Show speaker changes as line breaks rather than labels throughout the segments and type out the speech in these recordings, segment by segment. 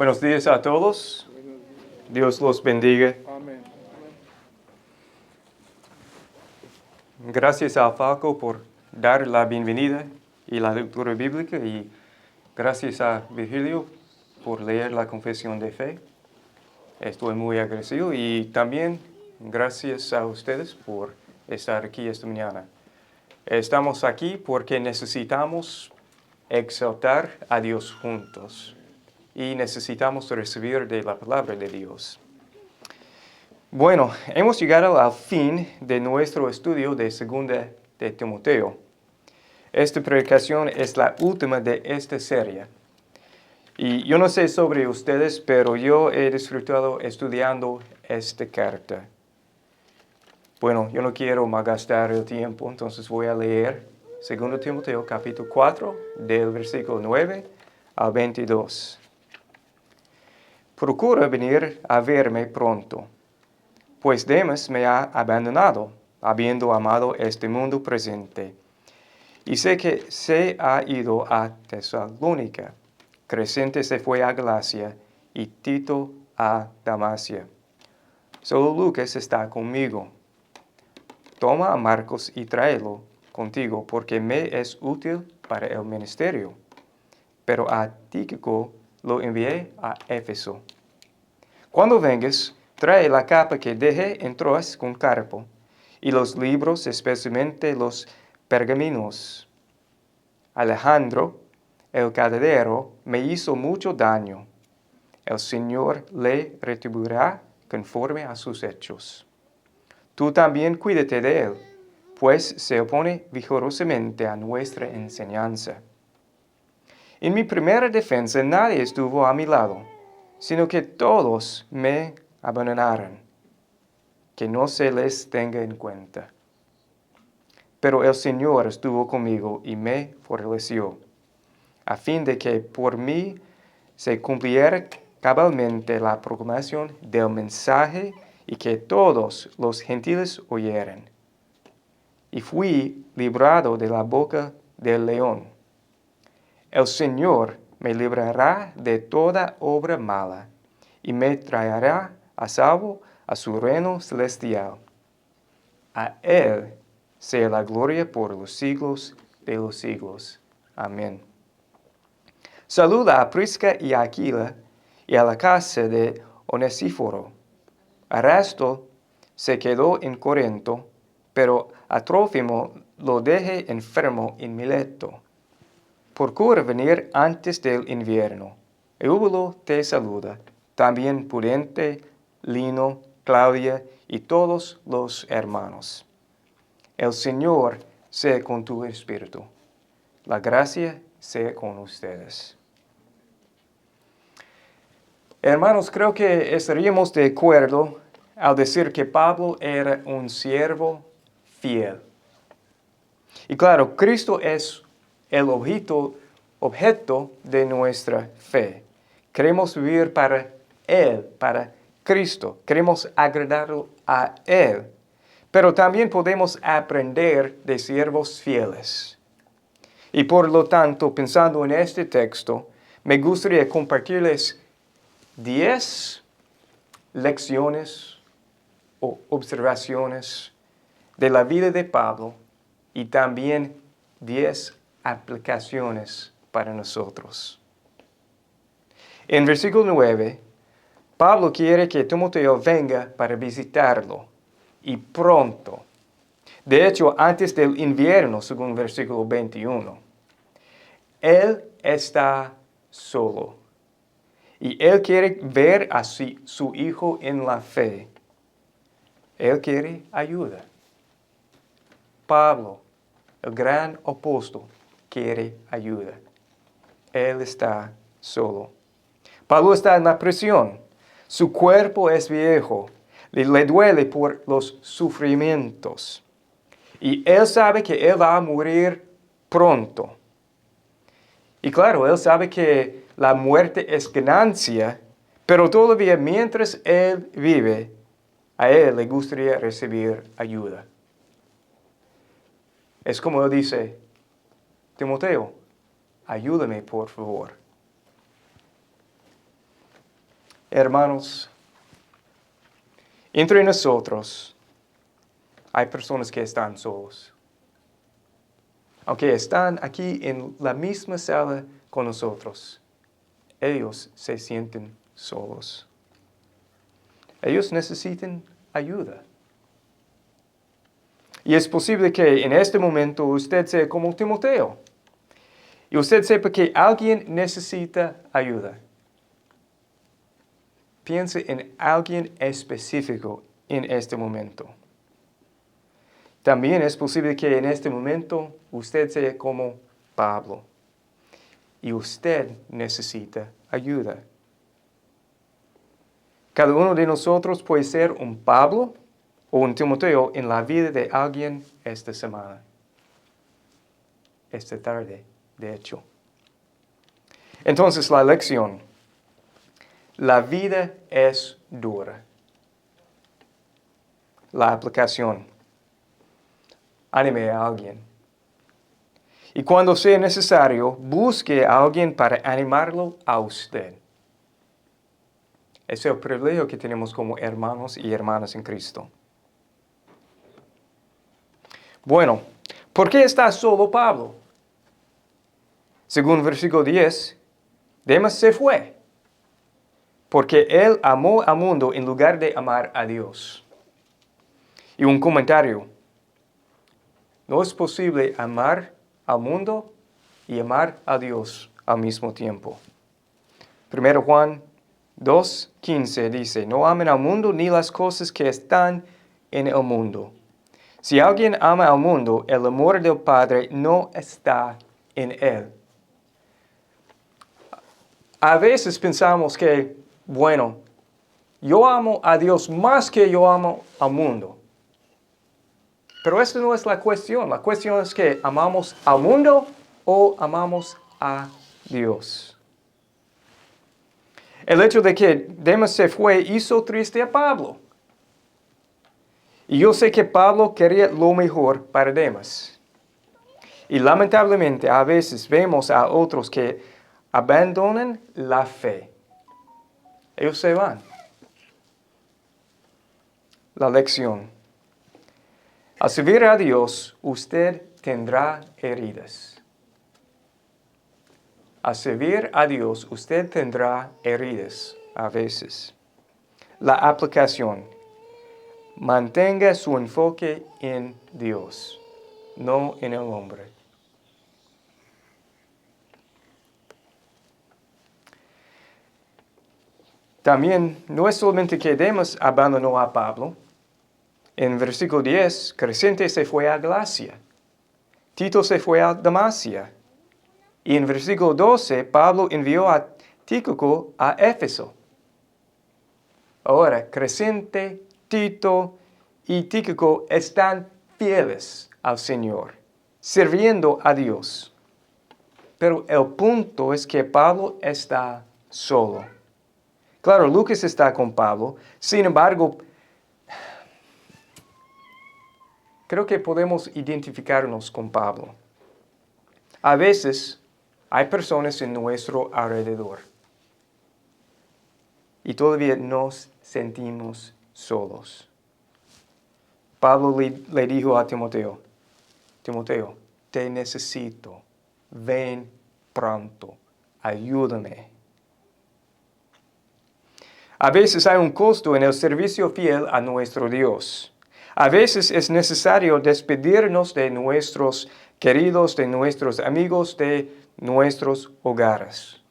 Buenos días a todos. Dios los bendiga.
Amén.
Gracias a Falco por dar la bienvenida y la lectura bíblica y gracias a Virgilio por leer la confesión de fe. Estoy muy agradecido y también gracias a ustedes por estar aquí esta mañana. Estamos aquí porque necesitamos exaltar a Dios juntos y necesitamos recibir de la palabra de Dios. Bueno, hemos llegado al fin de nuestro estudio de Segunda de Timoteo. Esta predicación es la última de esta serie. Y yo no sé sobre ustedes, pero yo he disfrutado estudiando esta carta. Bueno, yo no quiero malgastar el tiempo, entonces voy a leer 2 Timoteo capítulo 4, del versículo 9 al 22. Procura venir a verme pronto, pues Demas me ha abandonado, habiendo amado este mundo presente. Y sé que se ha ido a Tesalónica, Crescente se fue a Galacia, y Tito a Dalmacia. Solo Lucas está conmigo. Toma a Marcos y tráelo contigo, porque me es útil para el ministerio. Pero a Tíquico lo envié a Éfeso. Cuando vengas, trae la capa que dejé en Troas con Carpo, y los libros, especialmente los pergaminos. Alejandro, el cadadero, me hizo mucho daño. El Señor le retribuirá conforme a sus hechos. Tú también cuídate de él, pues se opone vigorosamente a nuestra enseñanza. En mi primera defensa nadie estuvo a mi lado, sino que todos me abandonaron. Que no se les tenga en cuenta. Pero el Señor estuvo conmigo y me fortaleció, a fin de que por mí se cumpliera cabalmente la proclamación del mensaje y que todos los gentiles oyeran. Y fui librado de la boca del león. El Señor me librará de toda obra mala y me traerá a salvo a su reino celestial. A Él sea la gloria por los siglos de los siglos. Amén. Saluda a Prisca y a Aquila y a la casa de Onesíforo. Erasto se quedó en Corinto, pero a Trófimo lo dejé enfermo en Mileto. Procura venir antes del invierno. Eubulo te saluda, también Pudente, Lino, Claudia y todos los hermanos. El Señor sea con tu espíritu. La gracia sea con ustedes. Hermanos, creo que estaríamos de acuerdo al decir que Pablo era un siervo fiel. Y claro, Cristo es el objeto de nuestra fe. Queremos vivir para Él, para Cristo. Queremos agradarlo a Él. Pero también podemos aprender de siervos fieles. Y por lo tanto, pensando en este texto, me gustaría compartirles 10 lecciones o observaciones de la vida de Pablo y también 10 aplicaciones para nosotros. En versículo 9, Pablo quiere que Timoteo venga para visitarlo y pronto. De hecho, antes del invierno, según versículo 21. Él está solo. Y él quiere ver a su hijo en la fe. Él quiere ayuda. Pablo, el gran apóstol, quiere ayuda. Él está solo. Pablo está en la prisión. Su cuerpo es viejo. Le duele por los sufrimientos. Y él sabe que él va a morir pronto. Y claro, él sabe que la muerte es ganancia, pero todavía mientras él vive, a él le gustaría recibir ayuda. Es como él dice, Timoteo, ayúdame por favor. Hermanos, entre nosotros hay personas que están solos. Aunque están aquí en la misma sala con nosotros, ellos se sienten solos. Ellos necesitan ayuda. Y es posible que en este momento usted sea como Timoteo. Y usted sepa que alguien necesita ayuda. Piense en alguien específico en este momento. También es posible que en este momento usted sea como Pablo. Y usted necesita ayuda. Cada uno de nosotros puede ser un Pablo o un Timoteo en la vida de alguien esta semana. Esta tarde, de hecho. Entonces, la lección. La vida es dura. La aplicación. Anime a alguien. Y cuando sea necesario, busque a alguien para animarlo a usted. Es el privilegio que tenemos como hermanos y hermanas en Cristo. Bueno, ¿por qué está solo Pablo? Según versículo 10, Demas se fue, porque él amó al mundo en lugar de amar a Dios. Y un comentario, no es posible amar al mundo y amar a Dios al mismo tiempo. 1 Juan 2:15 dice, no amen al mundo ni las cosas que están en el mundo. Si alguien ama al mundo, el amor del Padre no está en él. A veces pensamos que, bueno, yo amo a Dios más que yo amo al mundo. Pero esta no es la cuestión. La cuestión es que amamos al mundo o amamos a Dios. El hecho de que Demas se fue hizo triste a Pablo. Y yo sé que Pablo quería lo mejor para Demas. Y lamentablemente a veces vemos a otros que abandonan la fe. Ellos se van. La lección. Al servir a Dios, usted tendrá heridas. Al servir a Dios, usted tendrá heridas a veces. La aplicación. Mantenga su enfoque en Dios, no en el hombre. También no es solamente que Demas abandonó a Pablo. En versículo 10, Crescente se fue a Galacia. Tito se fue a Dalmacia. Y en versículo 12, Pablo envió a Tíquico a Éfeso. Ahora, Crescente, Tito y Tíquico están fieles al Señor, sirviendo a Dios. Pero el punto es que Pablo está solo. Claro, Lucas está con Pablo. Sin embargo, creo que podemos identificarnos con Pablo. A veces hay personas en nuestro alrededor y todavía nos sentimos solos. Pablo le dijo a Timoteo, Timoteo, te necesito, ven pronto, ayúdame. A veces hay un costo en el servicio fiel a nuestro Dios. A veces es necesario despedirnos de nuestros queridos, de nuestros amigos, de nuestros hogares.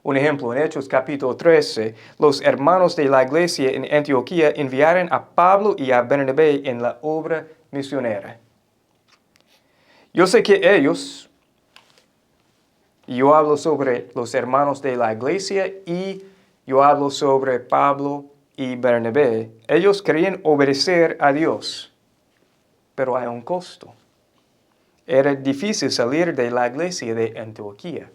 Un ejemplo, en Hechos capítulo 13, los hermanos de la iglesia en Antioquía enviaron a Pablo y a Bernabé en la obra misionera. Yo sé que ellos, y yo hablo sobre los hermanos de la iglesia y yo hablo sobre Pablo y Bernabé, ellos querían obedecer a Dios, pero hay un costo. Era difícil salir de la iglesia de Antioquía.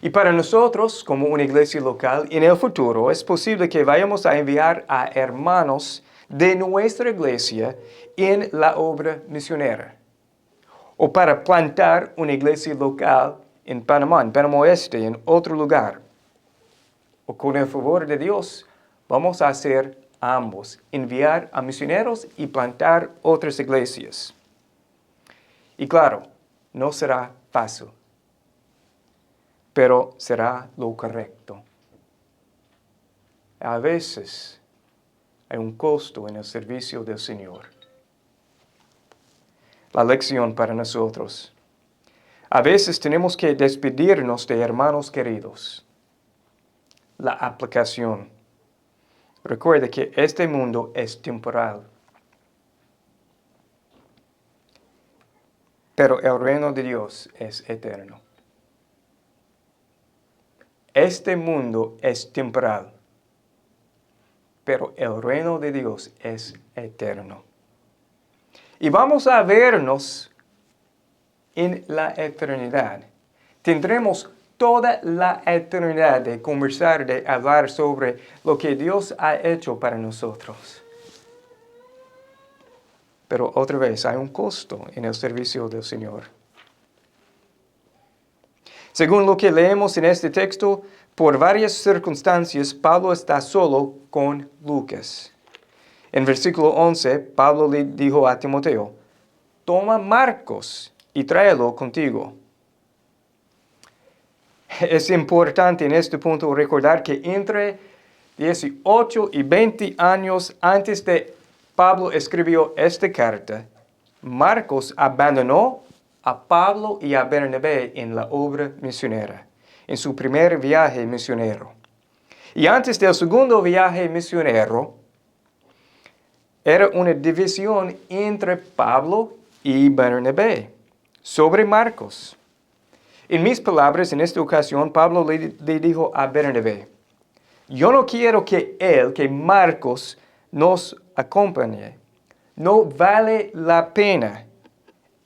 Y para nosotros, como una iglesia local, en el futuro es posible que vayamos a enviar a hermanos de nuestra iglesia en la obra misionera. O para plantar una iglesia local en Panamá Oeste, en otro lugar. o con el favor de Dios, vamos a hacer ambos, enviar a misioneros y plantar otras iglesias. Y claro, no será fácil, pero será lo correcto. A veces hay un costo en el servicio del Señor. La lección para nosotros. A veces tenemos que despedirnos de hermanos queridos. La aplicación. Recuerde que este mundo es temporal. Pero el reino de Dios es eterno. Este mundo es temporal. Pero el reino de Dios es eterno. Y vamos a vernos en la eternidad. Tendremos toda la eternidad de conversar, de hablar sobre lo que Dios ha hecho para nosotros. Pero otra vez, hay un costo en el servicio del Señor. Según lo que leemos en este texto, por varias circunstancias, Pablo está solo con Lucas. En versículo 11, Pablo le dijo a Timoteo, toma Marcos y tráelo contigo. Es importante en este punto recordar que entre 18 y 20 años antes de Pablo escribió esta carta, Marcos abandonó a Pablo y a Bernabé en la obra misionera, en su primer viaje misionero. Y antes del segundo viaje misionero, era una división entre Pablo y Bernabé sobre Marcos. En mis palabras, en esta ocasión, Pablo le dijo a Bernabé, yo no quiero que Marcos nos acompañe. No vale la pena.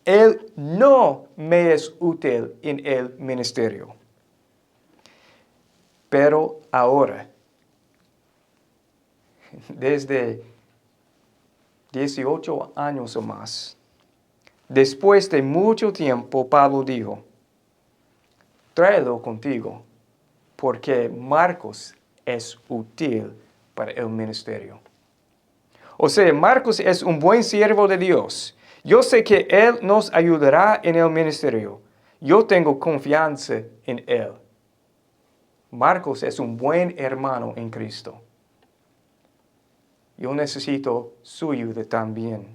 Él no me es útil en el ministerio. Pero ahora, desde 18 años o más, después de mucho tiempo, Pablo dijo, tráelo contigo, porque Marcos es útil para el ministerio. O sea, Marcos es un buen siervo de Dios. Yo sé que Él nos ayudará en el ministerio. Yo tengo confianza en Él. Marcos es un buen hermano en Cristo. Yo necesito su ayuda también.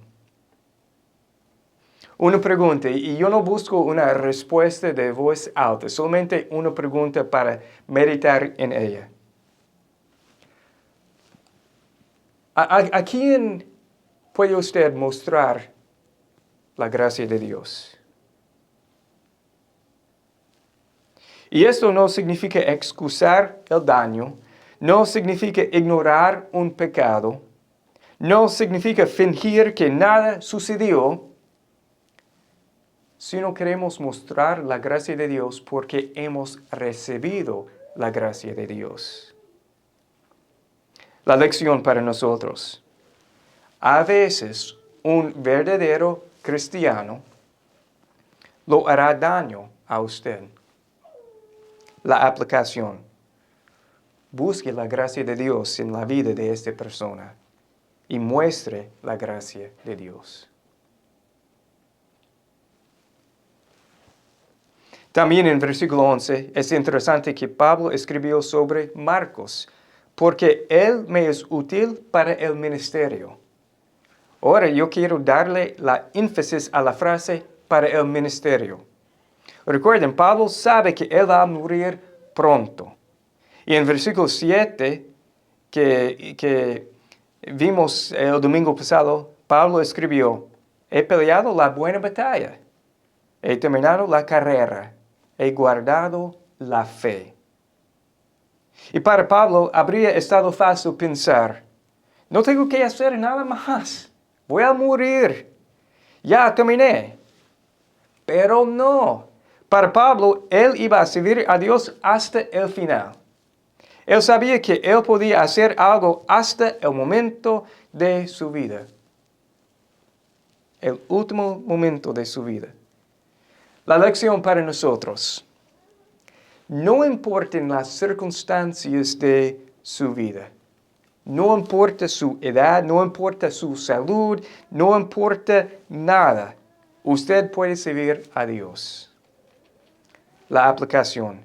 Una pregunta, y yo no busco una respuesta de voz alta, solamente una pregunta para meditar en ella. ¿A quién puede usted mostrar la gracia de Dios? Y esto no significa excusar el daño, no significa ignorar un pecado, no significa fingir que nada sucedió, sino queremos mostrar la gracia de Dios porque hemos recibido la gracia de Dios. La lección para nosotros. A veces un verdadero cristiano lo hará daño a usted. La aplicación. Busque la gracia de Dios en la vida de esta persona y muestre la gracia de Dios. También en versículo 11 es interesante que Pablo escribió sobre Marcos, porque él me es útil para el ministerio. Ahora yo quiero darle la énfasis a la frase para el ministerio. Recuerden, Pablo sabe que él va a morir pronto. Y en versículo 7 que vimos el domingo pasado, Pablo escribió, he peleado la buena batalla, he terminado la carrera, he guardado la fe. Y para Pablo habría estado fácil pensar, no tengo que hacer nada más, voy a morir, ya terminé. Pero no, para Pablo, él iba a servir a Dios hasta el final. Él sabía que él podía hacer algo hasta el momento de su vida. El último momento de su vida. La lección para nosotros. no importan las circunstancias de su vida. No importa su edad, no importa su salud, no importa nada. Usted puede servir a Dios. La aplicación.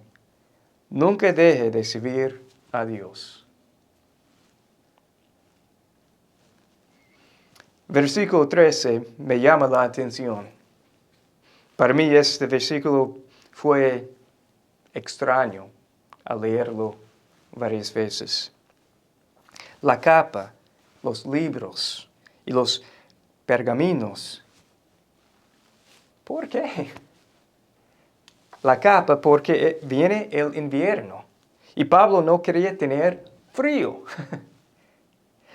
Nunca deje de servir a Dios. Versículo 13 me llama la atención. Para mí este versículo fue extraño al leerlo varias veces. La capa, los libros y los pergaminos. ¿Por qué? La capa porque viene el invierno y Pablo no quería tener frío.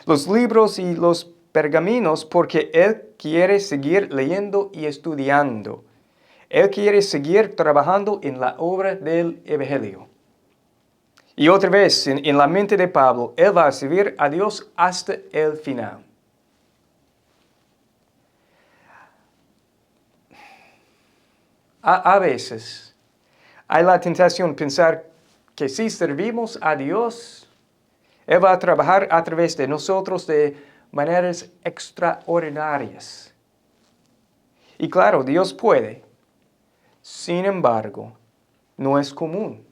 Los libros y los pergaminos porque él quiere seguir leyendo y estudiando. Él quiere seguir trabajando en la obra del Evangelio. Y otra vez, en la mente de Pablo, él va a servir a Dios hasta el final. A veces hay la tentación de pensar que si servimos a Dios, Él va a trabajar a través de nosotros de maneras extraordinarias. Y claro, Dios puede. Sin embargo, no es común.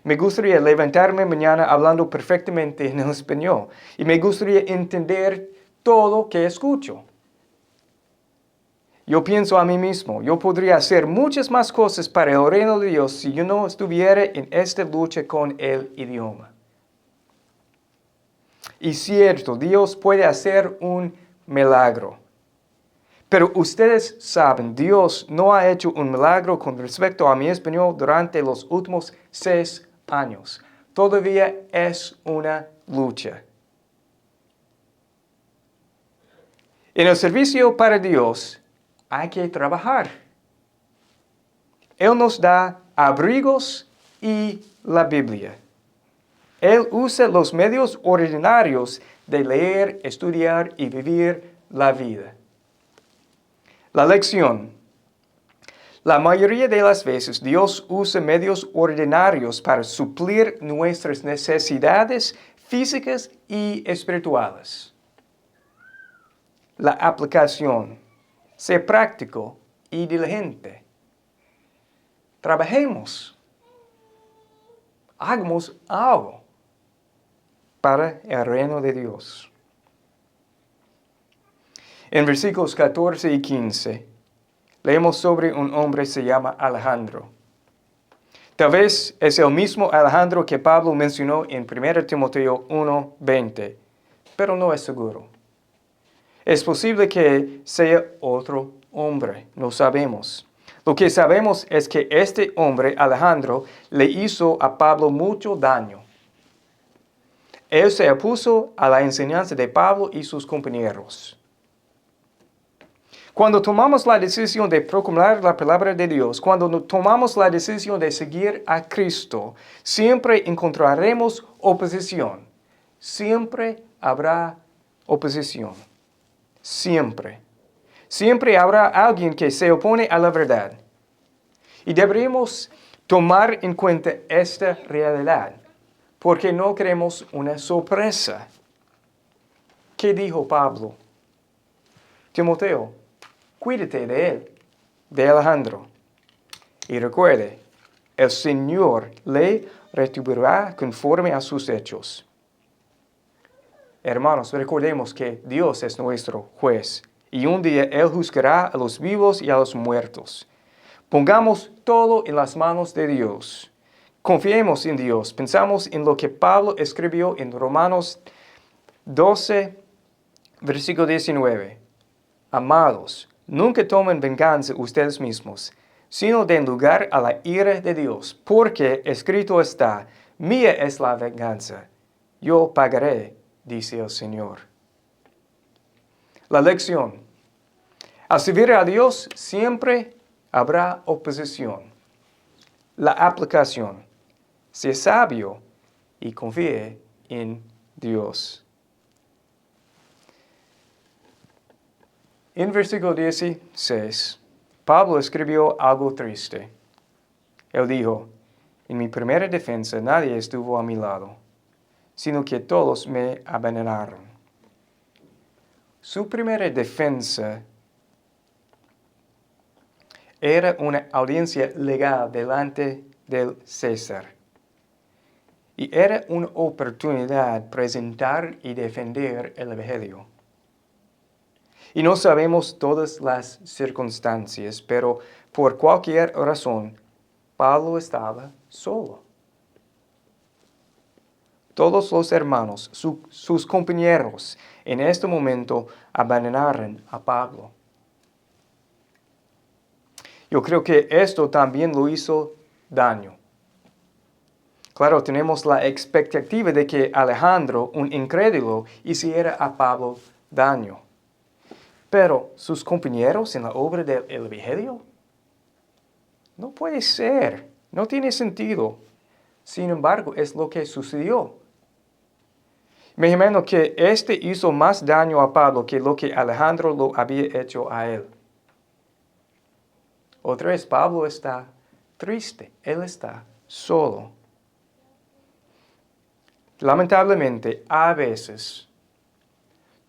Me gustaría levantarme mañana hablando perfectamente en el español. Y me gustaría entender todo que escucho. Yo pienso a mí mismo, yo podría hacer muchas más cosas para el reino de Dios si yo no estuviera en esta lucha con el idioma. Y cierto, Dios puede hacer un milagro. Pero ustedes saben, Dios no ha hecho un milagro con respecto a mi español durante los últimos 6 años. Todavía es una lucha. En el servicio para Dios hay que trabajar. Él nos da abrigos y la Biblia. Él usa los medios ordinarios de leer, estudiar y vivir la vida. La lección. La mayoría de las veces Dios usa medios ordinarios para suplir nuestras necesidades físicas y espirituales. La aplicación. Sé práctico y diligente. Trabajemos. Hagamos algo para el reino de Dios. En versículos 14 y 15, leemos sobre un hombre que se llama Alejandro. Tal vez es el mismo Alejandro que Pablo mencionó en 1 Timoteo 1:20, pero no es seguro. Es posible que sea otro hombre, no sabemos. Lo que sabemos es que este hombre, Alejandro, le hizo a Pablo mucho daño. Él se opuso a la enseñanza de Pablo y sus compañeros. Cuando tomamos la decisión de proclamar la palabra de Dios, cuando tomamos la decisión de seguir a Cristo, siempre encontraremos oposición. Siempre habrá oposición. Siempre. Siempre habrá alguien que se opone a la verdad. Y deberíamos tomar en cuenta esta realidad, porque no queremos una sorpresa. ¿Qué dijo Pablo? Timoteo, cuídate de él, de Alejandro. Y recuerde, el Señor le retribuirá conforme a sus hechos. Hermanos, recordemos que Dios es nuestro juez. Y un día Él juzgará a los vivos y a los muertos. Pongamos todo en las manos de Dios. Confiemos en Dios. Pensamos en lo que Pablo escribió en Romanos 12, versículo 19. Amados, nunca tomen venganza ustedes mismos, sino den lugar a la ira de Dios, porque escrito está, mía es la venganza, yo pagaré, dice el Señor. La lección. Al servir a Dios siempre habrá oposición. La aplicación. Sea sabio y confíe en Dios. En versículo 16, Pablo escribió algo triste. Él dijo, en mi primera defensa nadie estuvo a mi lado, sino que todos me abandonaron. Su primera defensa era una audiencia legal delante del César. Y era una oportunidad presentar y defender el Evangelio. Y no sabemos todas las circunstancias, pero por cualquier razón, Pablo estaba solo. Todos los hermanos, sus compañeros, en este momento abandonaron a Pablo. Yo creo que esto también lo hizo daño. Claro, tenemos la expectativa de que Alejandro, un incrédulo, hiciera a Pablo daño. Pero sus compañeros en la obra del Evangelio, no puede ser, no tiene sentido. Sin embargo, es lo que sucedió. Me imagino que este hizo más daño a Pablo que lo que Alejandro lo había hecho a él. Otra vez, Pablo está triste, él está solo. Lamentablemente, a veces,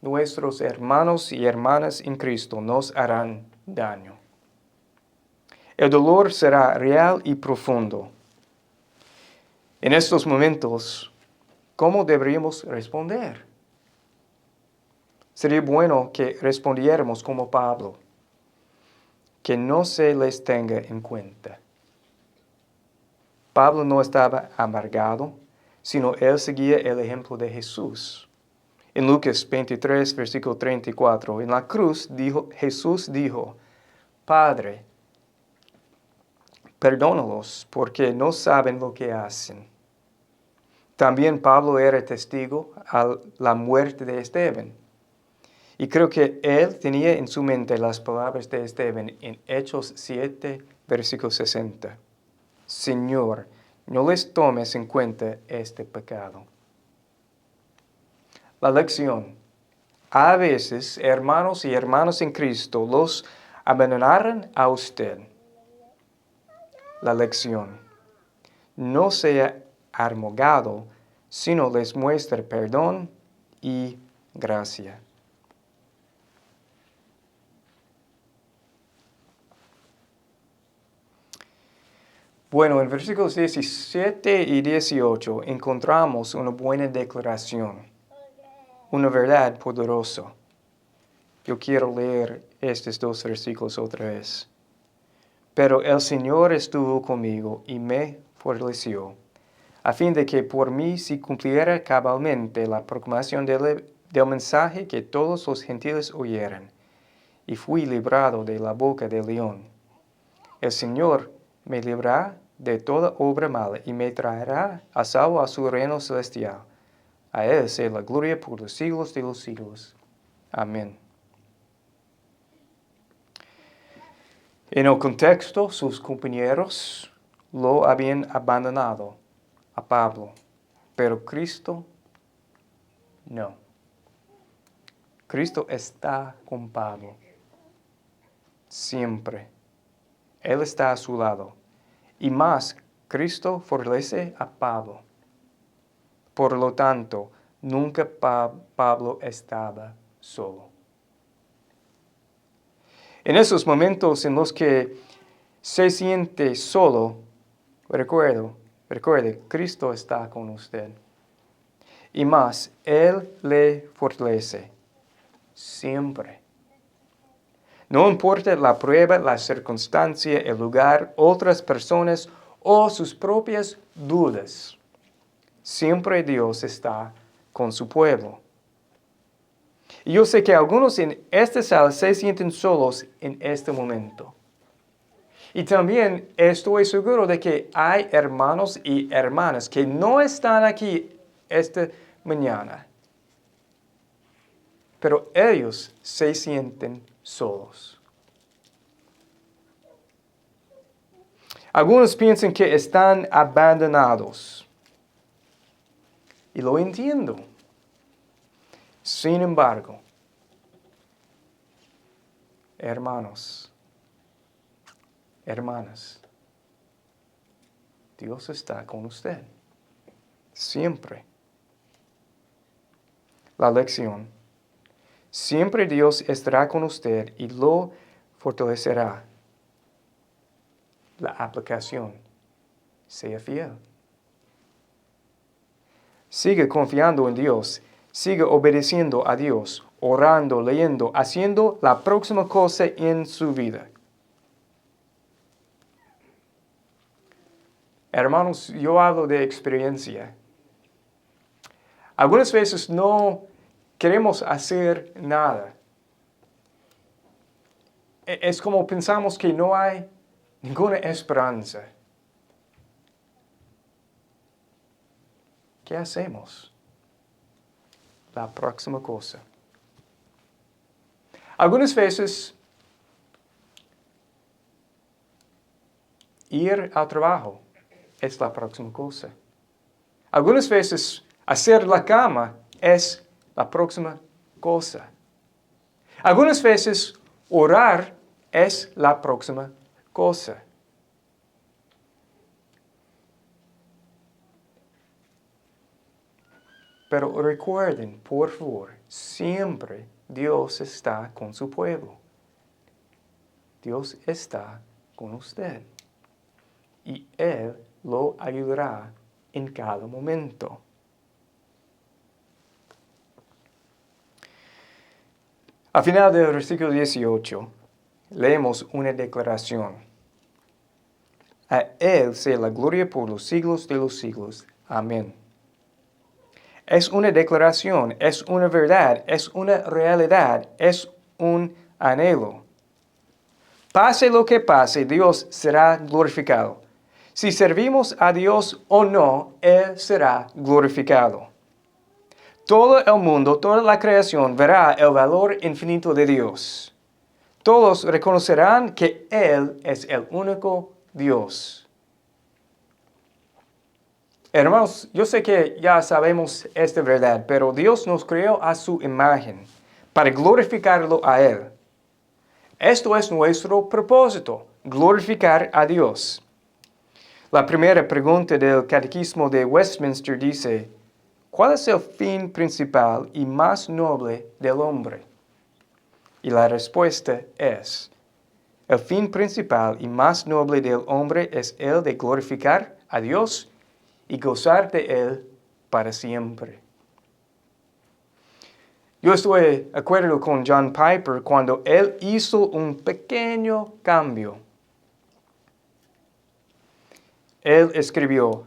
nuestros hermanos y hermanas en Cristo nos harán daño. El dolor será real y profundo. En estos momentos, ¿cómo deberíamos responder? Sería bueno que respondiéramos como Pablo, que no se les tenga en cuenta. Pablo no estaba amargado, sino él seguía el ejemplo de Jesús. En Lucas 23, versículo 34, en la cruz Jesús dijo, Padre, perdónalos porque no saben lo que hacen. También Pablo era testigo a la muerte de Esteban. Y creo que él tenía en su mente las palabras de Esteban en Hechos 7, versículo 60. Señor, no les tomes en cuenta este pecado. La lección. A veces, hermanos y hermanas en Cristo los abandonarán a usted. La lección. No sea arrogado, sino les muestre perdón y gracia. Bueno, en versículos 17 y 18 encontramos una buena declaración, una verdad poderosa. Yo quiero leer estos dos versículos otra vez. Pero el Señor estuvo conmigo y me fortaleció, a fin de que por mí se cumpliera cabalmente la proclamación del mensaje que todos los gentiles oyeran, y fui librado de la boca del león. El Señor me librará de toda obra mala y me traerá a salvo a su reino celestial. A Él sea la gloria por los siglos de los siglos. Amén. En el contexto, sus compañeros lo habían abandonado a Pablo, pero Cristo no. Cristo está con Pablo, siempre. Él está a su lado. Y más, Cristo fortalece a Pablo. Por lo tanto, nunca Pablo estaba solo. En esos momentos en los que se siente solo, recuerde, Cristo está con usted. Y más, Él le fortalece siempre. No importa la prueba, la circunstancia, el lugar, otras personas o sus propias dudas. Siempre Dios está con su pueblo. Y yo sé que algunos en esta sala se sienten solos en este momento. Y también estoy seguro de que hay hermanos y hermanas que no están aquí esta mañana. Pero ellos se sienten solos. Algunos piensan que están abandonados. Y lo entiendo. Sin embargo, hermanos, hermanas, Dios está con usted. Siempre. La lección. Siempre Dios estará con usted y lo fortalecerá. La aplicación. Sea fiel. Siga confiando en Dios. Siga obedeciendo a Dios, orando, leyendo, haciendo la próxima cosa en su vida. Hermanos, yo hablo de experiencia. Algunas veces no queremos hacer nada. Es como pensamos que no hay ninguna esperanza. ¿Qué hacemos? La próxima cosa. Algunas veces, ir al trabajo es la próxima cosa. Algunas veces, hacer la cama es la próxima cosa. Algunas veces, orar es la próxima cosa. Pero recuerden, por favor, siempre Dios está con su pueblo. Dios está con usted. Y Él lo ayudará en cada momento. Al final del versículo 18, leemos una declaración. A Él sea la gloria por los siglos de los siglos. Amén. Es una declaración, es una verdad, es una realidad, es un anhelo. Pase lo que pase, Dios será glorificado. Si servimos a Dios o no, Él será glorificado. Todo el mundo, toda la creación verá el valor infinito de Dios. Todos reconocerán que Él es el único Dios. Hermanos, yo sé que ya sabemos esta verdad, pero Dios nos creó a su imagen para glorificarlo a Él. Esto es nuestro propósito, glorificar a Dios. La primera pregunta del Catecismo de Westminster dice, ¿cuál es el fin principal y más noble del hombre? Y la respuesta es, el fin principal y más noble del hombre es el de glorificar a Dios y gozar de Él para siempre. Yo estoy de acuerdo con John Piper cuando él hizo un pequeño cambio. Él escribió,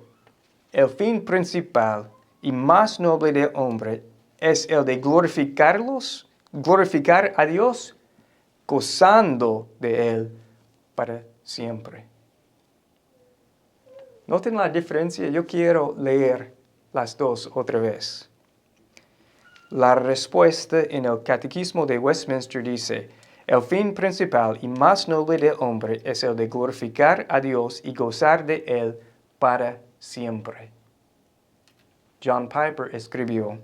el fin principal y más noble del hombre es el de glorificar a Dios, gozando de Él para siempre. ¿Noten la diferencia? Yo quiero leer las dos otra vez. La respuesta en el Catecismo de Westminster dice, el fin principal y más noble del hombre es el de glorificar a Dios y gozar de Él para siempre. John Piper escribió,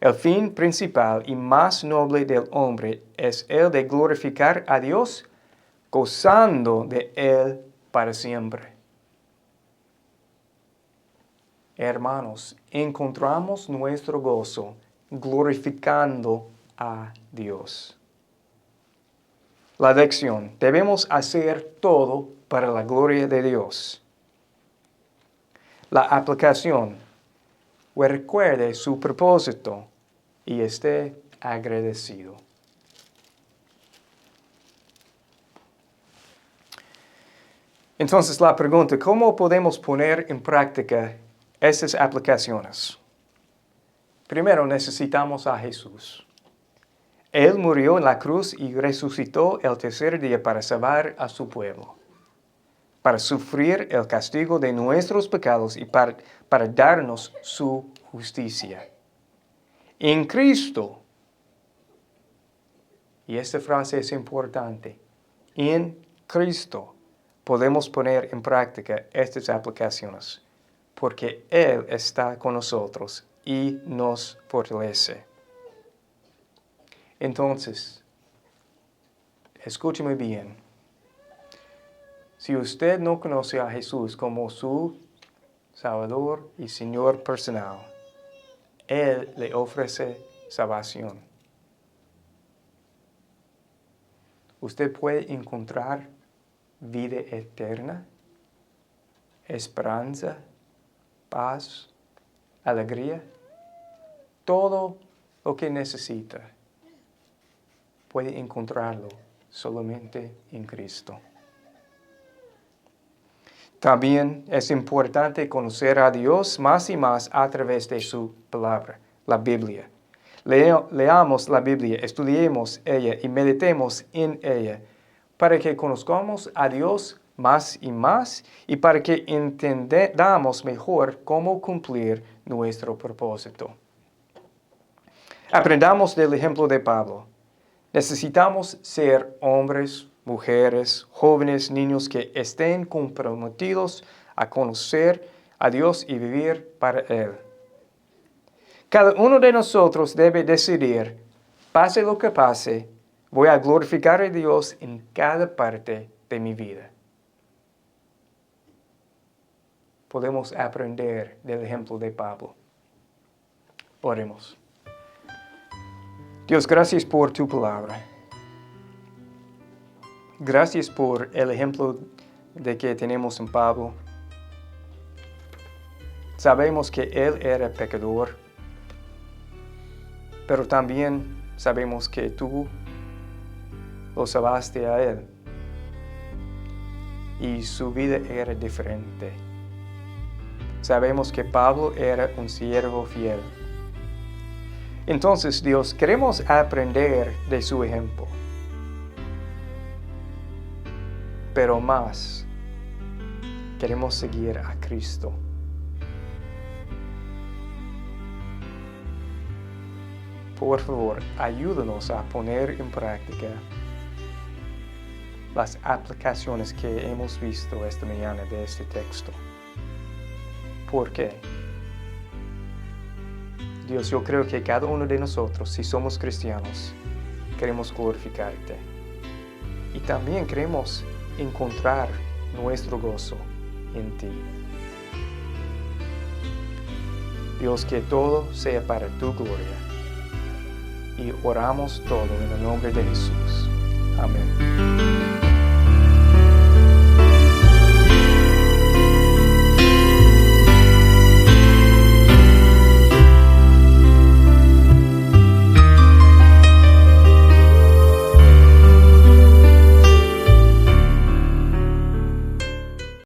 el fin principal y más noble del hombre es el de glorificar a Dios, gozando de Él para siempre. Hermanos, encontramos nuestro gozo glorificando a Dios. La lección, debemos hacer todo para la gloria de Dios. La aplicación, recuerde su propósito y esté agradecido. Entonces la pregunta, ¿cómo podemos poner en práctica estas aplicaciones? Primero necesitamos a Jesús. Él murió en la cruz y resucitó el tercer día para salvar a su pueblo, para sufrir el castigo de nuestros pecados y para darnos su justicia. En Cristo, y esta frase es importante, en Cristo podemos poner en práctica estas aplicaciones, porque Él está con nosotros y nos fortalece. Entonces, escúcheme bien. Si usted no conoce a Jesús como su Salvador y Señor personal, Él le ofrece salvación. Usted puede encontrar vida eterna, esperanza, paz, alegría, todo lo que necesita. Puede encontrarlo solamente en Cristo. También es importante conocer a Dios más y más a través de su palabra, la Biblia. Leamos la Biblia, estudiemos ella y meditemos en ella para que conozcamos a Dios más y más y para que entendamos mejor cómo cumplir nuestro propósito. Aprendamos del ejemplo de Pablo. Necesitamos ser hombres, mujeres, jóvenes, niños que estén comprometidos a conocer a Dios y vivir para Él. Cada uno de nosotros debe decidir, pase lo que pase, voy a glorificar a Dios en cada parte de mi vida. Podemos aprender del ejemplo de Pablo. Oremos. Dios, gracias por tu palabra. Gracias por el ejemplo de que tenemos en Pablo. Sabemos que él era pecador, pero también sabemos que tú lo salvaste a él y su vida era diferente. Sabemos que Pablo era un siervo fiel. Entonces, Dios, queremos aprender de su ejemplo. Pero más, queremos seguir a Cristo. Por favor, ayúdanos a poner en práctica las aplicaciones que hemos visto esta mañana de este texto. ¿Por qué? Dios, yo creo que cada uno de nosotros, si somos cristianos, queremos glorificarte. Y también queremos encontrar nuestro gozo en ti. Dios, que todo sea para tu gloria. Y oramos todo en el nombre de Jesús. Amén.